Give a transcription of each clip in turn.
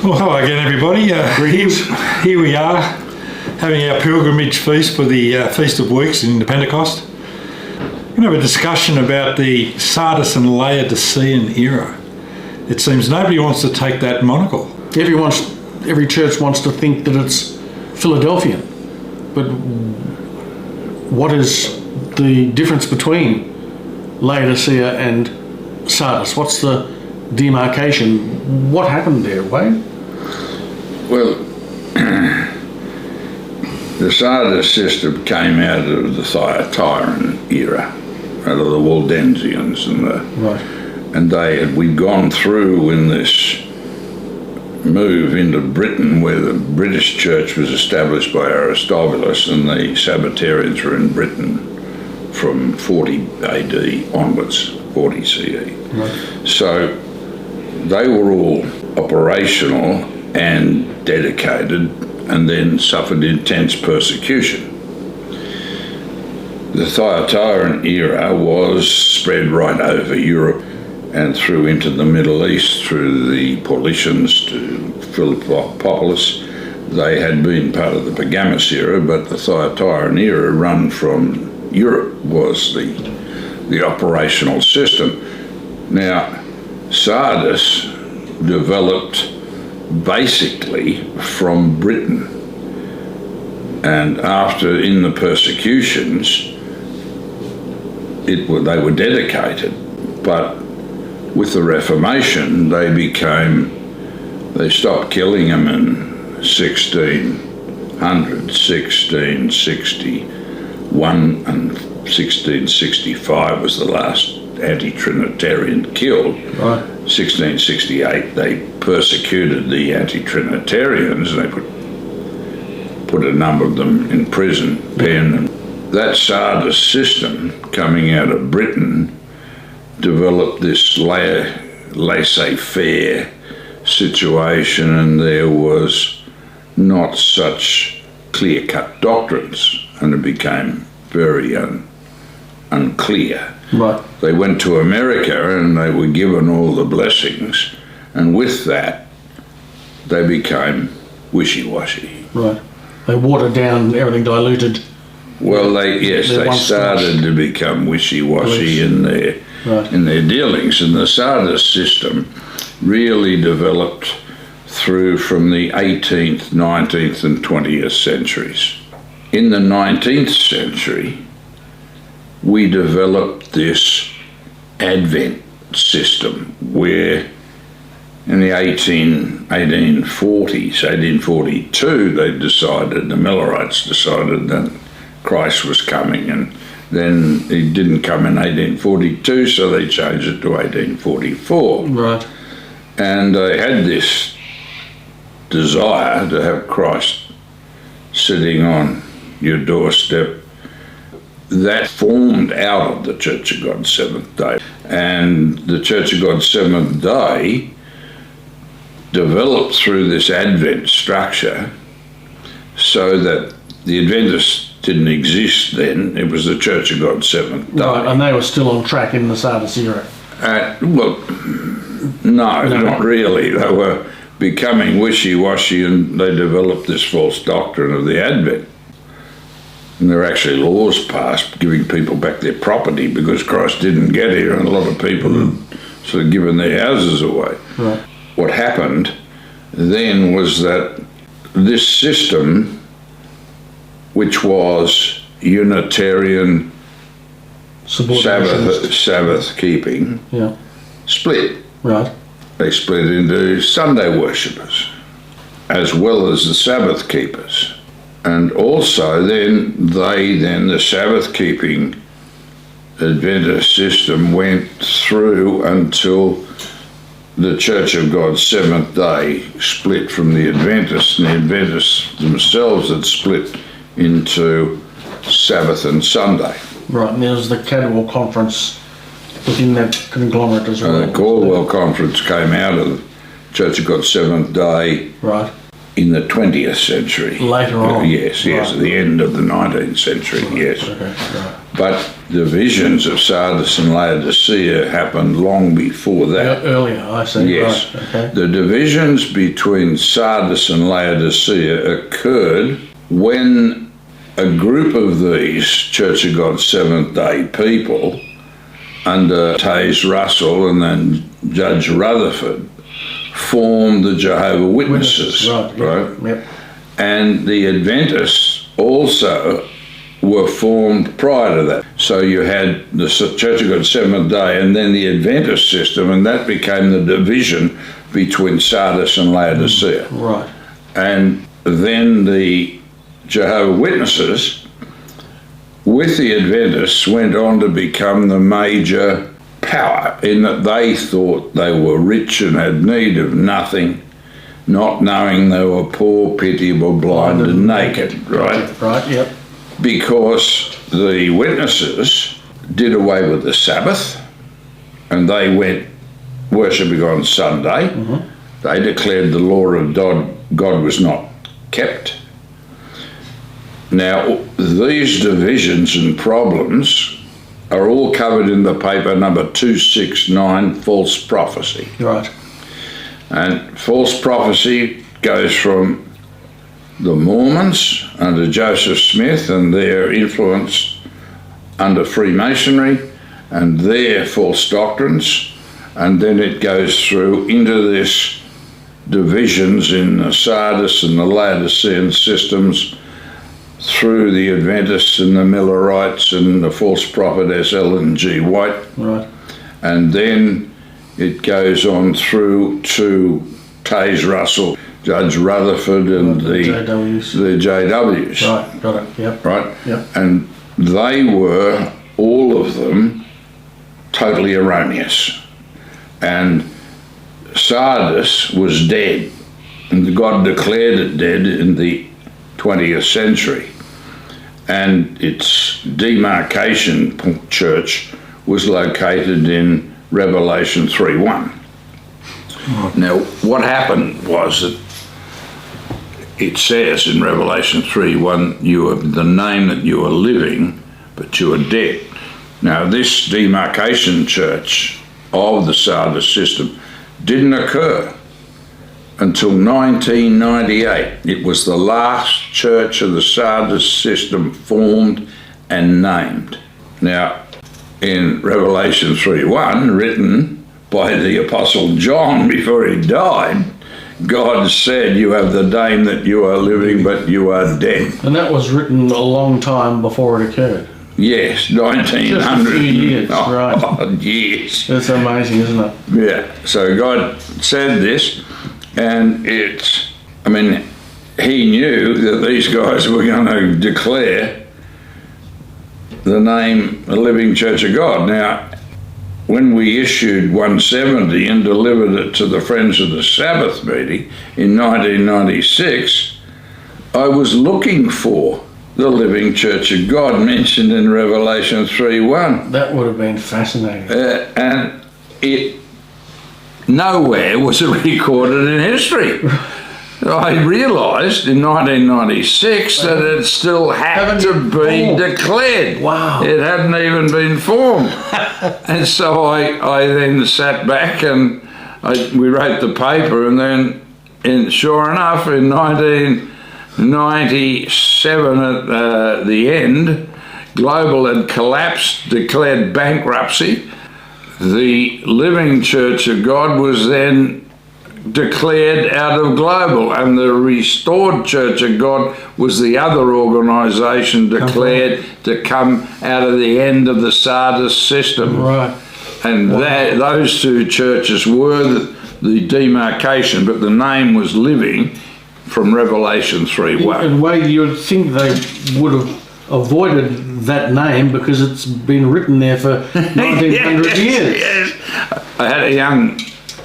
Well, hello again, everybody. Here we are, having our pilgrimage feast for the Feast of Weeks in the Pentecost. We're going to have a discussion about the Sardis and Laodicean era. It seems nobody wants to take that monocle. Every church wants to think that it's Philadelphian, but what is the difference between Laodicea and Sardis? What's the demarcation? What happened there, Wayne? Well, the Sardis system came out of the Thyatiran era, out of the Waldensians, and we'd gone through in this move into Britain, where the British Church was established by Aristobulus, and the Sabbatarians were in Britain from 40 AD onwards, 40 CE. Right. So they were all operational and dedicated, and then suffered intense persecution. The Thyatiran era was spread right over Europe and through into the Middle East, through the Paulicians to Philippopolis. They had been part of the Pergamus era, but the Thyatiran era, run from Europe, was the operational system. Now, Sardis developed basically from Britain, and after, in the persecutions, they were dedicated, but with the Reformation they stopped killing them in 1600, 1661, and 1665 was the last anti-Trinitarian killed. Right. 1668 they persecuted the anti-Trinitarians, and they put a number of them in prison, pen, and that Sardis system coming out of Britain developed this laissez-faire situation, and there was not such clear-cut doctrines, and it became very unclear. Right. They went to America and they were given all the blessings, and with that they became wishy-washy. Right. They watered down, everything diluted. Well, they started to become wishy-washy in their dealings, and the Sardis system really developed through from the 18th, 19th and 20th centuries. In the 19th century, we developed this Advent system where in the 1840s, 1842, the Millerites decided that Christ was coming, and then he didn't come in 1842, so they changed it to 1844. Right. And they had this desire to have Christ sitting on your doorstep. That formed out of the Church of God Seventh Day. And the Church of God Seventh Day developed through this Advent structure, so that the Adventists didn't exist then. It was the Church of God Seventh Day. Right, and they were still on track in the Sardis era. No, not really. They were becoming wishy-washy, and they developed this false doctrine of the Advent. And there were actually laws passed giving people back their property because Christ didn't get here, and a lot of people had sort of given their houses away. Right. What happened then was that this system, which was Unitarian Sabbath keeping, split. Right. They split into Sunday worshippers as well as the Sabbath keepers. And also the Sabbath keeping Adventist system went through until the Church of God Seventh Day split from the Adventists, and the Adventists themselves had split into Sabbath and Sunday. Right, and there was the Cadwell Conference within that conglomerate as well. The Caldwell Conference came out of the Church of God Seventh Day. Right. in the 20th century. Later on. Yes, Right. at the end of the 19th century, yes. Okay, right. But divisions of Sardis and Laodicea happened long before that. Earlier, I see. Yes. Right. Okay. The divisions between Sardis and Laodicea occurred when a group of these Church of God Seventh-day people, under Taze Russell and then Judge Rutherford, formed the Jehovah's Witnesses. Right. Yep. And the Adventists also were formed prior to that. So you had the Church of God Seventh Day and then the Adventist system, and that became the division between Sardis and Laodicea. Right. And then the Jehovah's Witnesses, with the Adventists, went on to become the major power in that they thought they were rich and had need of nothing, not knowing they were poor, pitiable, blind and naked, right? Right, yep. Because the witnesses did away with the Sabbath and they went worshipping on Sunday. Mm-hmm. They declared the law of God was not kept. Now, these divisions and problems are all covered in the paper number 269, False Prophecy. Right. And false prophecy goes from the Mormons under Joseph Smith and their influence under Freemasonry and their false doctrines, and then it goes through into this divisions in the Sardis and the Laodicean systems, through the Adventists and the Millerites and the false prophetess Ellen G. White. Right. And then it goes on through to Taze Russell, Judge Rutherford and the JWs. Right, got it, yep. Right? Yep. And they were, all of them, totally erroneous. And Sardis was dead, and God declared it dead in the 20th century. And its demarcation church was located in Revelation 3:1. Now, what happened was that it says in Revelation 3:1, you are the name that you are living, but you are dead. Now, this demarcation church of the Sardis system didn't occur until 1998. It was the last church of the Sardis system formed and named. Now, in Revelation 3:1, written by the Apostle John before he died, God said, you have the name that you are living, but you are dead. And that was written a long time before it occurred. Yes, 1900. Just a few years, right. Oh, yes. That's amazing, isn't it? Yeah, so God said this, and he knew that these guys were going to declare the name the Living Church of God. Now, when we issued 170 and delivered it to the Friends of the Sabbath meeting in 1996, I was looking for the Living Church of God mentioned in Revelation 3:1. That would have been fascinating. And it nowhere was it recorded in history. I realised in 1996 that it still had to be declared. Wow. It hadn't even been formed. And so I then sat back and we wrote the paper, and then sure enough in 1997 at the end, Global had collapsed, declared bankruptcy. The Living Church of God was then declared out of Global, and the Restored Church of God was the other organisation declared to come out of the end of the Sardis system. Right. And those two churches were the demarcation, but the name was Living from Revelation 3:1. In a way, you'd think they would have avoided that name because it's been written there for 1900 years. Yes. I had a young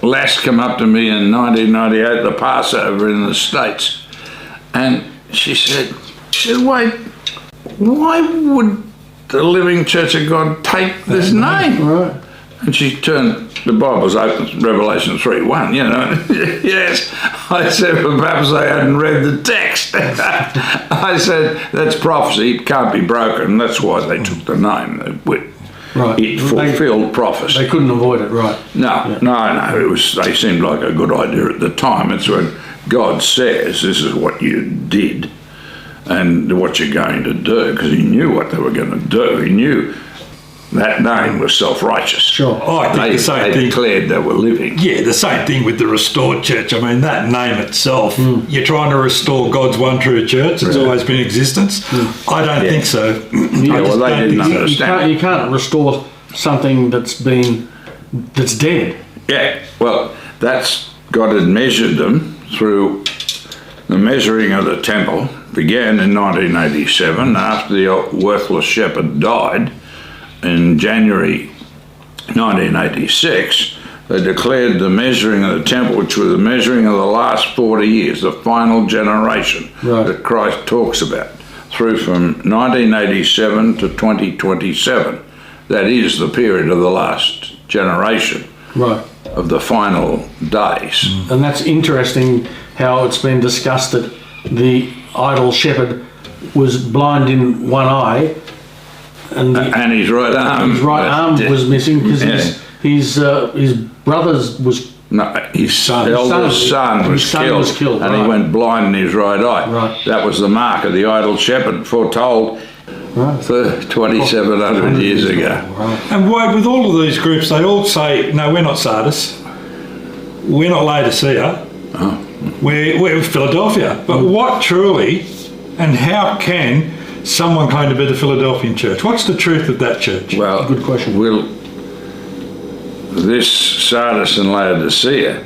lass come up to me in 1998, the Passover in the States, and she said, wait, why would the Living Church of God take this name? Right. And she turned, the Bible's open, Revelation 3:1, you know. Yes, I said, well, perhaps they hadn't read the text. I said, that's prophecy, it can't be broken. That's why they took the name. Right. It fulfilled prophecy. They couldn't avoid it, right? No, it was. They seemed like a good idea at the time. It's when God says, this is what you did and what you're going to do, because he knew what they were going to do. He knew that name was self-righteous. Sure. Oh, I think the same they thing. declared they were living. Yeah, the same thing with the restored church. I mean, that name itself, you're trying to restore God's one true church. It's always been in existence. I don't think so. Yeah, well, they didn't understand. You can't restore something that's dead. Yeah, well, God had measured them through the measuring of the temple. Began in 1987 after the worthless shepherd died. In January 1986, they declared the measuring of the temple, which was the measuring of the last 40 years, the final generation that Christ talks about, through from 1987 to 2027. That is the period of the last generation of the final days. And that's interesting how it's been discussed that the idol shepherd was blind in one eye, and his right arm. Was missing because his brother's was. No, his eldest son was killed, and he went blind in his right eye. Right. That was the mark of the idol shepherd foretold 2,700 years ago. Right. And why, with all of these groups, they all say, no, we're not Sardis, we're not Laodicea, we're Philadelphia. But what truly, and how can someone claim to be the Philadelphian church? What's the truth of that church? Well, good question. This Sardis and Laodicea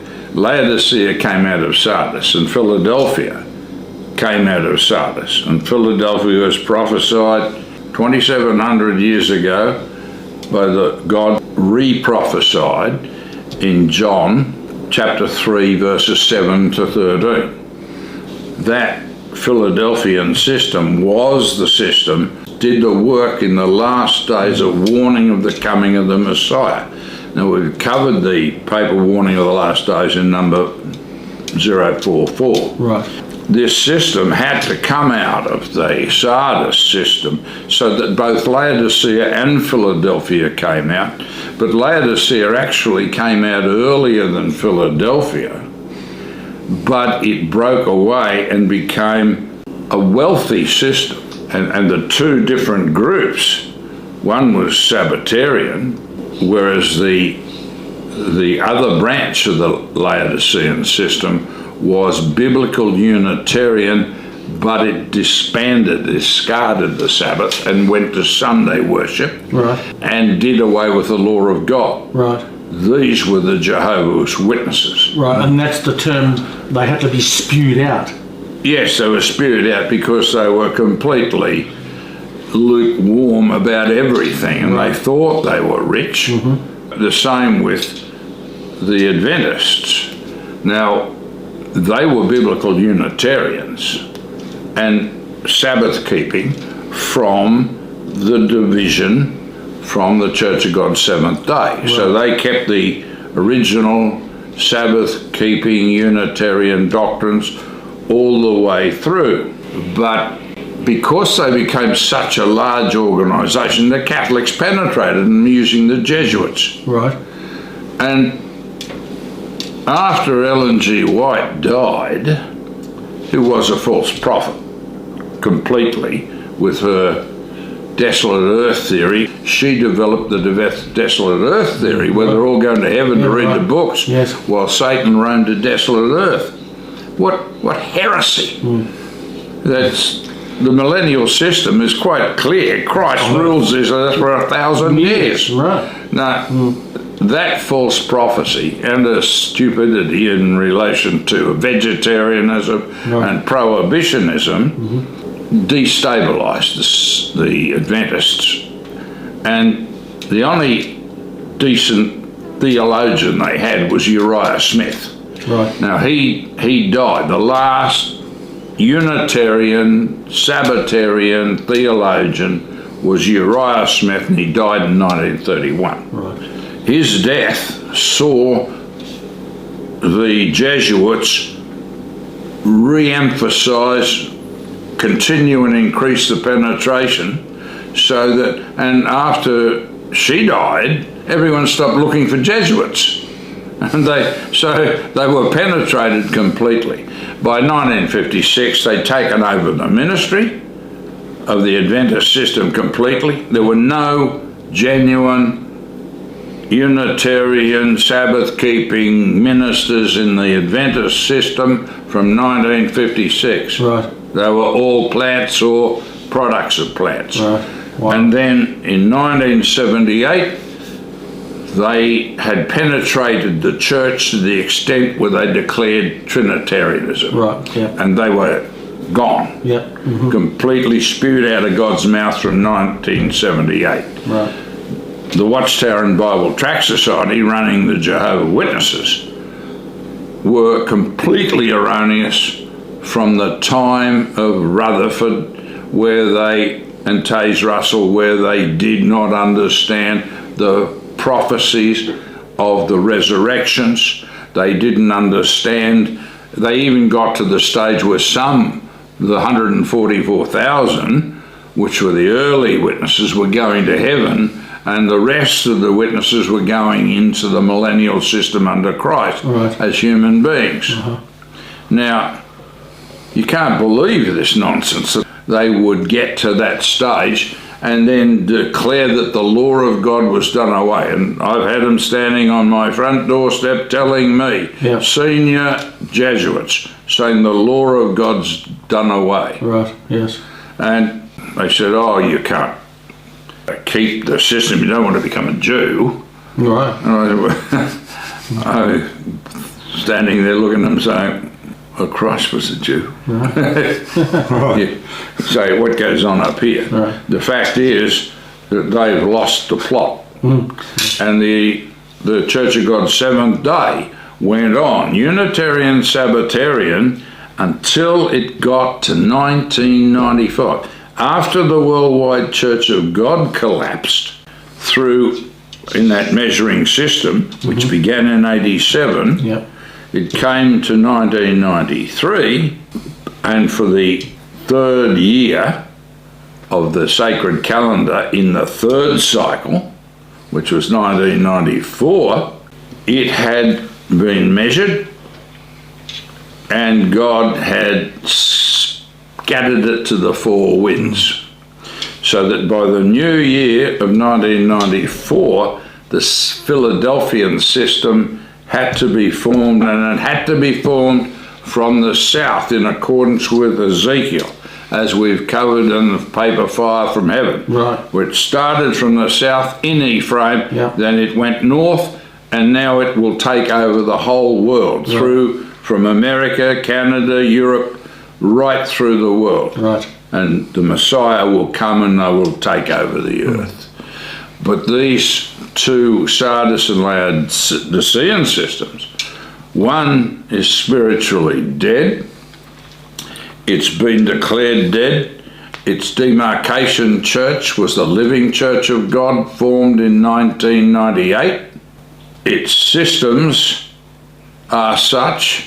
came out of Sardis, and Philadelphia came out of Sardis. And Philadelphia was prophesied 2,700 years ago by God re-prophesied in John chapter 3 verses 7 to 13. That Philadelphian system was the system, did the work in the last days of warning of the coming of the Messiah. Now, we've covered the papal warning of the last days in number 044. Right. This system had to come out of the Sardis system so that both Laodicea and Philadelphia came out. But Laodicea actually came out earlier than Philadelphia, but it broke away and became a wealthy system. And the two different groups, one was Sabbatarian, whereas the other branch of the Laodicean system was biblical Unitarian, but it discarded the Sabbath and went to Sunday worship and did away with the law of God. Right. These were the Jehovah's Witnesses. Right, and that's the term, they had to be spewed out. Yes, they were spewed out because they were completely lukewarm about everything, and they thought they were rich. The same with the Adventists. Now, they were biblical Unitarians and Sabbath keeping from the division from the Church of God Seventh Day. Right. So they kept the original Sabbath keeping Unitarian doctrines all the way through. But because they became such a large organisation, the Catholics penetrated them using the Jesuits. Right. And after Ellen G. White died, who was a false prophet completely with her desolate earth theory, she developed the desolate earth theory, where they're all going to heaven to read the books, while Satan roamed a desolate earth. What heresy! That's the millennial system is quite clear. Christ rules this earth for 1,000 years. Right. Now, that false prophecy and the stupidity in relation to vegetarianism and prohibitionism destabilized the Adventists. And the only decent theologian they had was Uriah Smith. Right. Now, he died. The last Unitarian, Sabbatarian theologian was Uriah Smith, and he died in 1931. Right. his death saw the Jesuits re-emphasise, continue and increase the penetration, so that, and after she died, everyone stopped looking for Jesuits. And they were penetrated completely. By 1956, they'd taken over the ministry of the Adventist system completely. There were no genuine Unitarian Sabbath-keeping ministers in the Adventist system from 1956. Right. They were all plants or products of plants. Right. Wow. And then in 1978, they had penetrated the church to the extent where they declared Trinitarianism. Right, yeah. And they were gone. Yeah. Mm-hmm. Completely spewed out of God's mouth from 1978. Right. The Watchtower and Bible Tract Society, running the Jehovah's Witnesses, were completely erroneous from the time of Rutherford, and Taze Russell, where they did not understand the prophecies of the resurrections. They didn't understand. They even got to the stage where the 144,000, which were the early witnesses, were going to heaven, and the rest of the witnesses were going into the millennial system under Christ as human beings. Now, you can't believe this nonsense that they would get to that stage and then declare that the law of God was done away. And I've had them standing on my front doorstep telling me, senior Jesuits, saying the law of God's done away. Right, yes. And they said, oh, you can't keep the system, you don't want to become a Jew. Right. And I standing there looking at them saying, well, Christ was a Jew. Right. So what goes on up here? Right. The fact is that they've lost the plot. And the Church of God Seventh Day went on Unitarian Sabbatarian until it got to 1995. After the Worldwide Church of God collapsed in that measuring system, which began in 87, it came to 1993, and for the third year of the sacred calendar in the third cycle, which was 1994, it had been measured and God had scattered it to the four winds. So that by the new year of 1994, the Philadelphian system had to be formed, and it had to be formed from the south in accordance with Ezekiel, as we've covered in the paper Fire from Heaven. Right. Where it started from the south in Ephraim, then it went north, and now it will take over the whole world, from America, Canada, Europe, right through the world. Right. And the Messiah will come and they will take over the earth. But these two Sardis and Laodicean systems, one is spiritually dead. It's been declared dead. Its demarcation church was the Living Church of God, formed in 1998. Its systems are such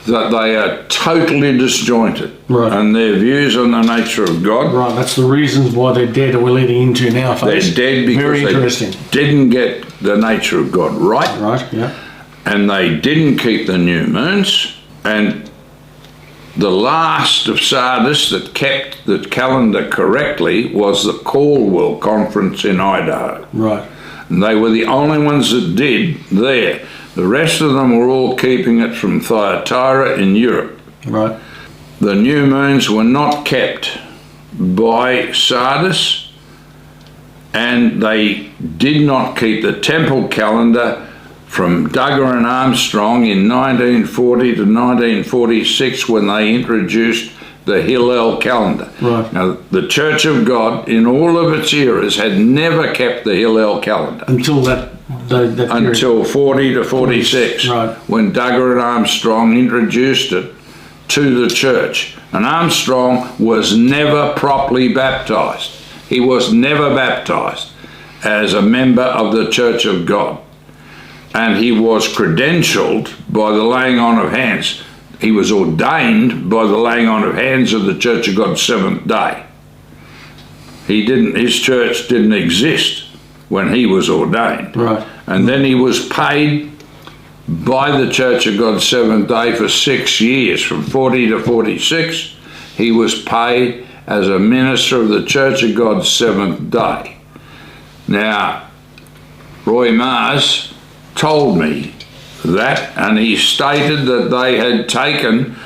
that they are totally disjointed, and their views on the nature of God. Right, that's the reasons why they're dead that we're leading into now, folks. They're dead because they didn't get the nature of God right. Right, yeah. And they didn't keep the new moons. And the last of Sardis that kept the calendar correctly was the Caldwell Conference in Idaho. Right. And they were the only ones that did there. The rest of them were all keeping it from Thyatira in Europe. Right. The new moons were not kept by Sardis, and they did not keep the temple calendar from Duggar and Armstrong in 1940 to 1946 when they introduced the Hillel calendar. Right. Now, the Church of God in all of its eras had never kept the Hillel calendar. Until that until 40 to 46, when Duggar and Armstrong introduced it to the church. And Armstrong was never properly baptized. He was never baptized. as a member of the Church of God. And he was credentialed by the laying on of hands. He was ordained by the laying on of hands of the Church of God Seventh Day. His church didn't exist when he was ordained. Right. And then he was paid by the Church of God Seventh Day for 6 years, from 40 to 46. He was paid as a minister of the Church of God Seventh Day. Now, Roy Mars told me that, and he stated that they had taken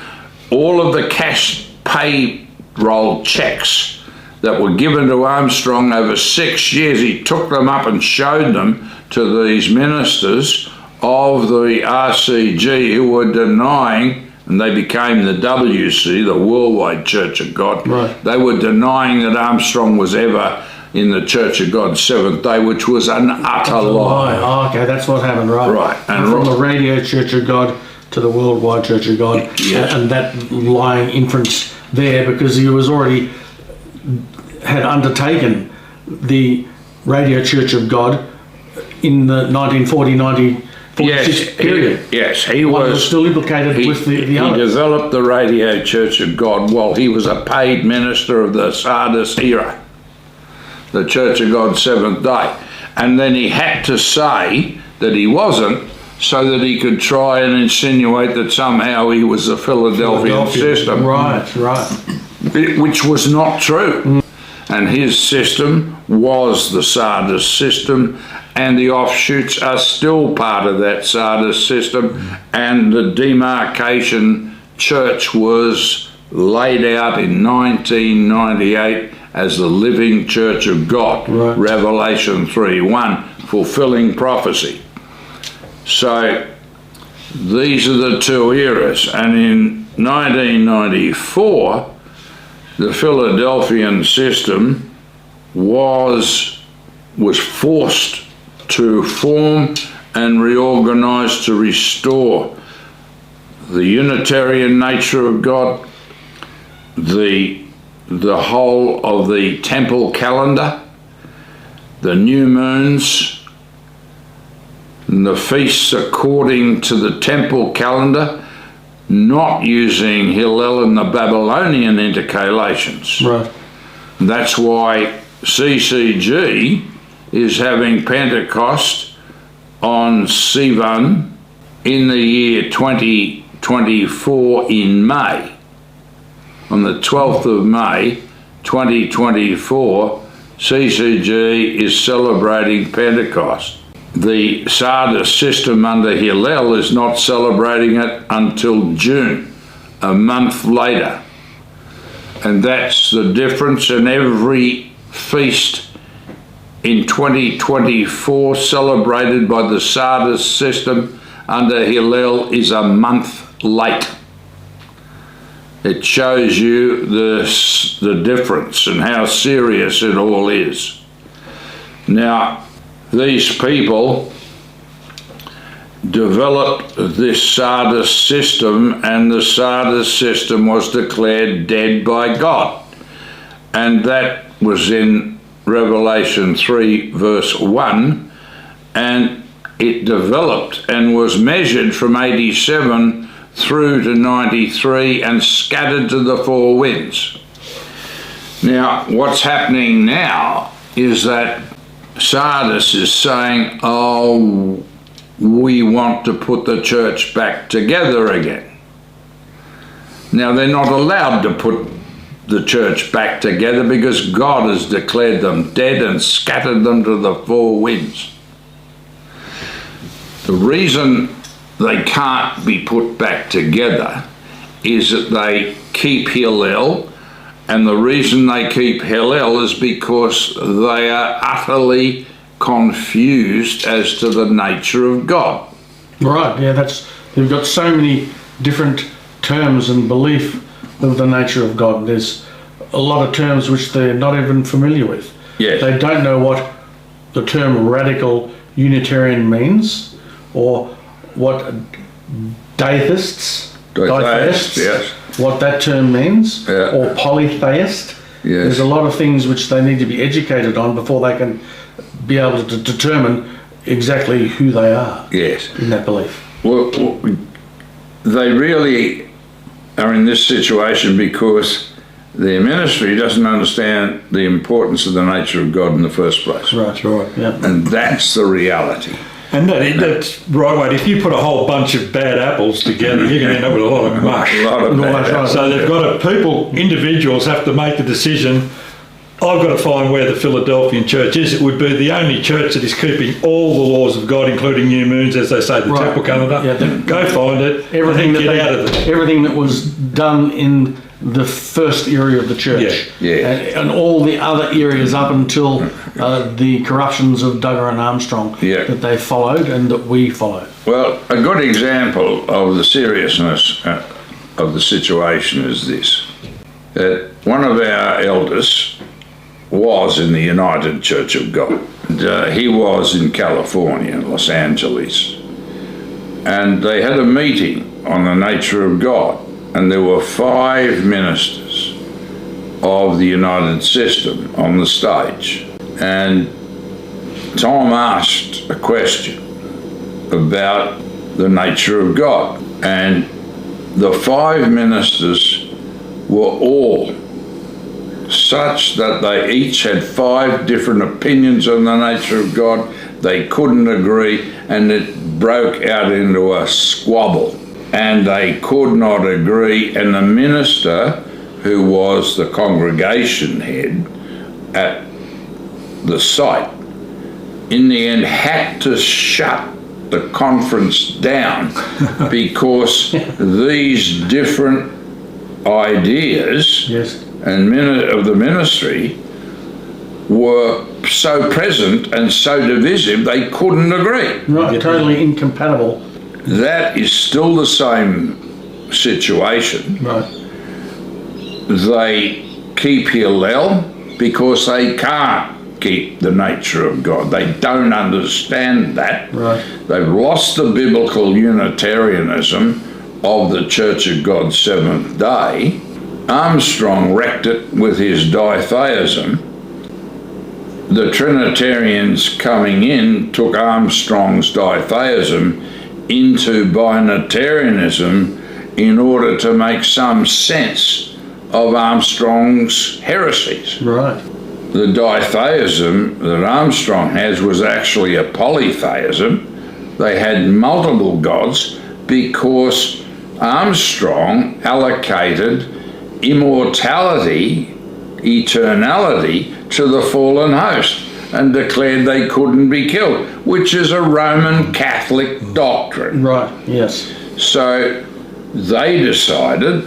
all of the cash payroll checks that were given to Armstrong over 6 years. He took them up and showed them to these ministers of the RCG who were denying, and they became the WC, the Worldwide Church of God. Right. They were denying that Armstrong was ever in the Church of God Seventh Day, which was an utter lie. Oh, okay, that's what happened, right? Right. And from the Radio Church of God to the Worldwide Church of God, Yes. and that lying inference there, because he was already had undertaken the Radio Church of God in the 1940-1946 period. He One was still implicated with the He others. developed the Radio Church of God while he was a paid minister of the Sardis era, the Church of God Seventh Day. And then he had to say that he wasn't, so that he could try and insinuate that somehow he was the Philadelphian system. Right. Which was not true. And his system was the Sardis system, and the offshoots are still part of that Sardis system, and the demarcation church was laid out in 1998 as the living Church of God. Right. Revelation 3:1, fulfilling prophecy. So these are the two eras, and in 1994 the Philadelphian system was forced to form and reorganize to restore the Unitarian nature of God, the whole of the temple calendar, the new moons, and the feasts according to the temple calendar, not using Hillel and the Babylonian intercalations. Right. That's why CCG is having Pentecost on Sivan in the year 2024 in May. On the 12th of May 2024, CCG is celebrating Pentecost. The Sardis system under Hillel is not celebrating it until June, a month later. And that's the difference, in every feast in 2024 celebrated by the Sardis system under Hillel is a month late. It shows you the difference and how serious it all is. Now, these people developed this Sardis system, and the Sardis system was declared dead by God. And that was in Revelation 3 verse 1, and it developed and was measured from 87 through to 93 and scattered to the four winds. Now, what's happening now is that Sardis is saying, oh, we want to put the church back together again. Now, they're not allowed to put the church back together because God has declared them dead and scattered them to the four winds. The reason they can't be put back together is that they keep Hillel, and the reason they keep Hillel is because they are utterly confused as to the nature of God. Right, yeah, they've got so many different terms and belief of the nature of God. There's a lot of terms which they're not even familiar with. Yes. They don't know what the term radical Unitarian means, or what deists, Yes. what that term means, Yeah. or polytheist. Yes. There's a lot of things which they need to be educated on before they can be able to determine exactly who they are Yes. in that belief. Well, they really are in this situation because their ministry doesn't understand the importance of the nature of God in the first place. Right. Right. Yeah. And that's the reality. And that's right, mate. If you put a whole bunch of bad apples together, you're going to end up with a lot of mush. A lot of No, bad that's right. apples. So they've got to, individuals have to make the decision. I've got to find where the Philadelphian church is. It would be the only church that is keeping all the laws of God, including new moons, as they say, the Right. temple calendar. Yeah. Go find it. Everything and that get out of it. everything that was done in the first area of the church, Yeah. Yeah. and all the other areas up until the corruptions of Duggar and Armstrong, Yeah. that they followed and that we followed. Well, a good example of the seriousness of the situation is this. That one of our elders was in the United Church of God. And, he was in California, Los Angeles. And they had a meeting on the nature of God. And there were 5 ministers of the United System on the stage. And Tom asked a question about the nature of God. And the 5 ministers were all such that they each had 5 different opinions on the nature of God. They couldn't agree, and it broke out into a squabble. And they could not agree, and the minister, who was the congregation head at the site, in the end had to shut the conference down because these different ideas Yes. and of the ministry were so present and so divisive they couldn't agree. Right. Totally incompatible. That is still the same situation. Right. They keep Hillel because they can't keep the nature of God. They don't understand that. Right. They've lost the biblical Unitarianism of the Church of God Seventh Day. Armstrong wrecked it with his ditheism. The Trinitarians coming in took Armstrong's ditheism into binitarianism in order to make some sense of Armstrong's heresies. Right. The ditheism that Armstrong has was actually a polytheism. They had multiple gods because Armstrong allocated immortality, eternality to the fallen host and declared they couldn't be killed, which is a Roman Catholic doctrine. Right. Yes. So they decided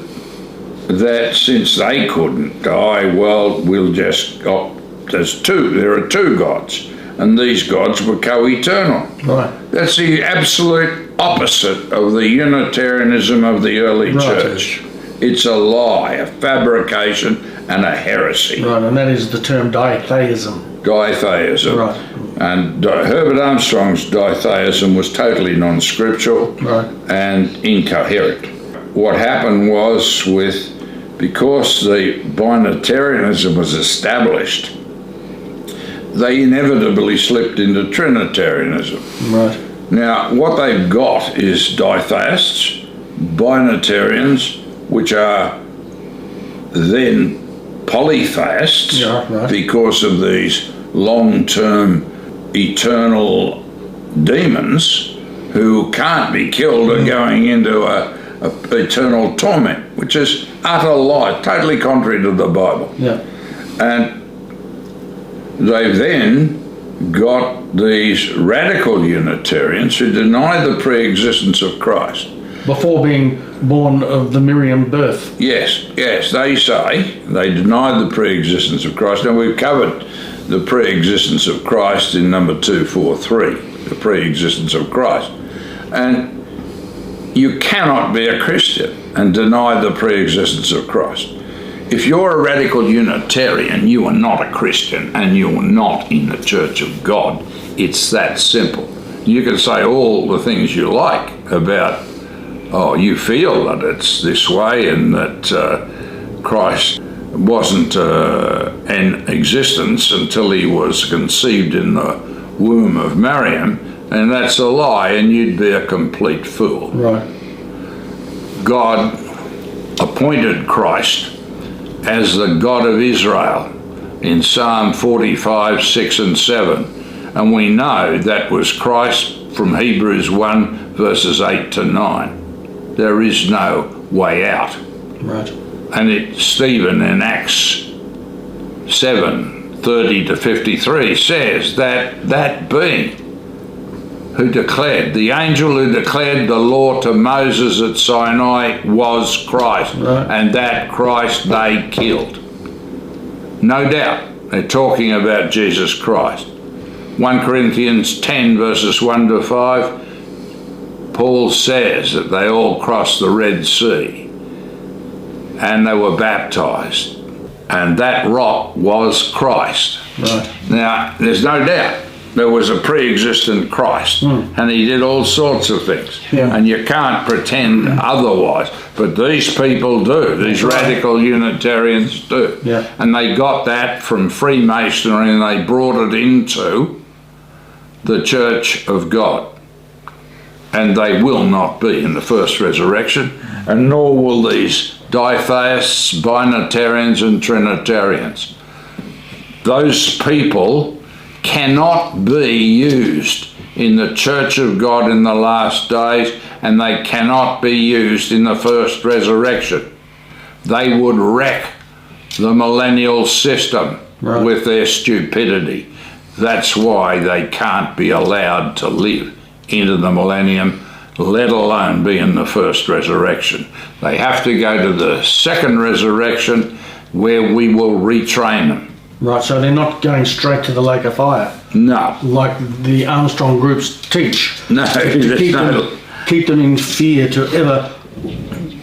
that since they couldn't die, well, we'll just, there are 2 gods, and these gods were co-eternal. Right. That's the absolute opposite of the Unitarianism of the early Right. church. It's a lie, a fabrication, and a heresy. Right. And that is the term ditheism. Ditheism. Right. And Herbert Armstrong's ditheism was totally non-scriptural Right. and incoherent. What happened was because the binitarianism was established, they inevitably slipped into Trinitarianism. Right. Now, what they've got is ditheists, binitarians, which are then polytheists Yeah, right. because of these long-term eternal demons who can't be killed and going into a eternal torment, which is utter lie, totally contrary to the Bible. Yeah. And they've then got these radical Unitarians who deny the pre-existence of Christ. Before being born of the Miriam birth. Yes, they say they deny the pre-existence of Christ. Now, we've covered the pre-existence of Christ in number 243, the pre-existence of Christ. And you cannot be a Christian and deny the pre-existence of Christ. If you're a radical Unitarian, you are not a Christian and you are not in the Church of God. It's that simple. You can say all the things you like about, you feel that it's this way and that Christ wasn't in existence until he was conceived in the womb of Mariam, and that's a lie, and you'd be a complete fool. Right. God appointed Christ as the God of Israel in Psalm 45, 6 and 7. And we know that was Christ from Hebrews 1, verses 8 to 9. There is no way out. Right. And Stephen in Acts 7, 30 to 53 says that being who declared, the angel who declared the law to Moses at Sinai was Christ. Right. And that Christ they killed. No doubt, they're talking about Jesus Christ. 1 Corinthians 10 verses 1 to 5, Paul says that they all crossed the Red Sea and they were baptized. And that rock was Christ. Right. Now, there's no doubt there was a pre-existent Christ, and he did all sorts of things. Yeah. And you can't pretend otherwise. But these people do. These radical Unitarians do. Yeah. And they got that from Freemasonry and they brought it into the Church of God. And they will not be in the first resurrection, and nor will these ditheists, binitarians and Trinitarians. Those people cannot be used in the Church of God in the last days, and they cannot be used in the first resurrection. They would wreck the millennial system with their stupidity. That's why they can't be allowed to live into the millennium, let alone be in the first resurrection. They have to go to the second resurrection, where we will retrain them. Right, so they're not going straight to the lake of fire, No. like the Armstrong groups teach. No, To keep them in fear to ever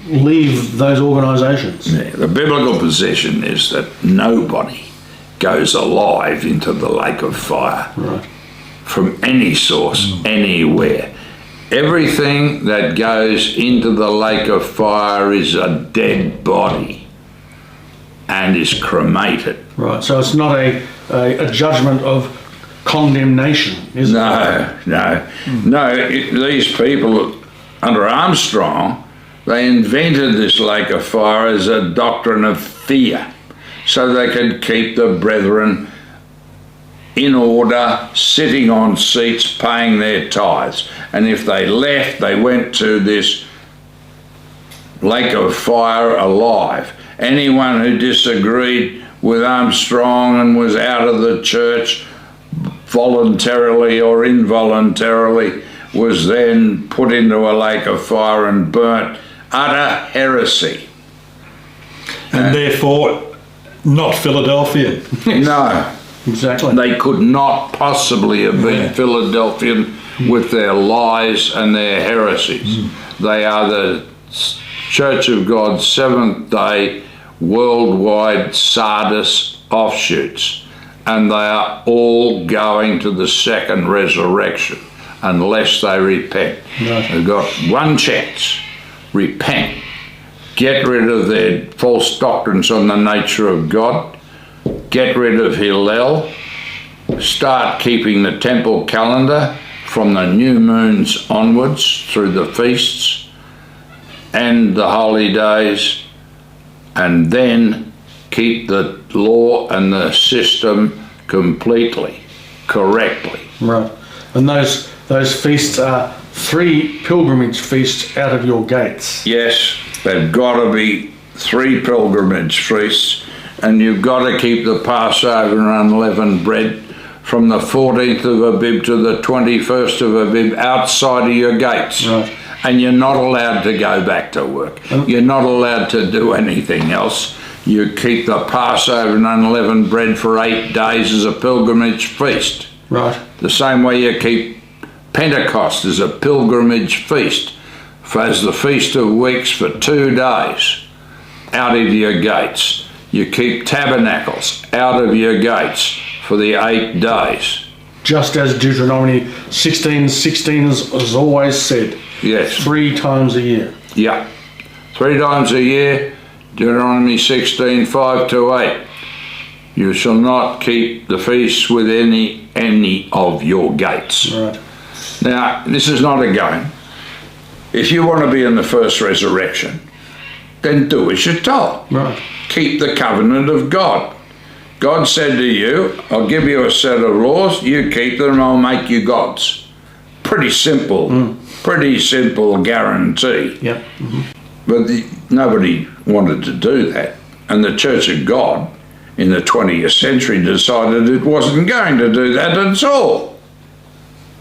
leave those organisations. Yeah, the biblical position is that nobody goes alive into the lake of fire. Right. From any source, anywhere. Everything that goes into the lake of fire is a dead body and is cremated. Right, so it's not a judgment of condemnation, is it? No. These people under Armstrong, they invented this lake of fire as a doctrine of fear, so they could keep the brethren in order, sitting on seats, paying their tithes. And if they left, they went to this lake of fire alive. Anyone who disagreed with Armstrong and was out of the church voluntarily or involuntarily was then put into a lake of fire and burnt. Utter heresy. And therefore, not Philadelphian. No. Exactly. They could not possibly have been Philadelphian with their lies and their heresies. They are the Church of God's Seventh-day worldwide Sardis offshoots, and they are all going to the second resurrection unless they repent. Right. They've got one chance. Repent. Get rid of their false doctrines on the nature of God. Get rid of Hillel. Start keeping the temple calendar from the new moons onwards through the feasts and the holy days, and then keep the law and the system completely, correctly. Right. And those feasts are 3 pilgrimage feasts out of your gates. Yes, they've got to be 3 pilgrimage feasts, and you've got to keep the Passover and unleavened bread from the 14th of Abib to the 21st of Abib outside of your gates. Right. And you're not allowed to go back to work. You're not allowed to do anything else. You keep the Passover and unleavened bread for 8 days as a pilgrimage feast. Right. The same way you keep Pentecost as a pilgrimage feast, as the Feast of Weeks for 2 days out of your gates. You keep tabernacles out of your gates for the 8 days. Just as Deuteronomy 16:16 has always said. Yes. 3 times a year. Yeah. 3 times a year, Deuteronomy 16:5 to 8. You shall not keep the feast with any of your gates. Right. Now, this is not a game. If you want to be in the first resurrection, then do as you're told. Right. Keep the covenant of God. God said to you, I'll give you a set of laws, you keep them and I'll make you gods. Pretty simple, pretty simple guarantee. Yep. But nobody wanted to do that. And the Church of God in the 20th century decided it wasn't going to do that at all.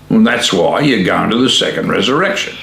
And that's why you're going to the second resurrection.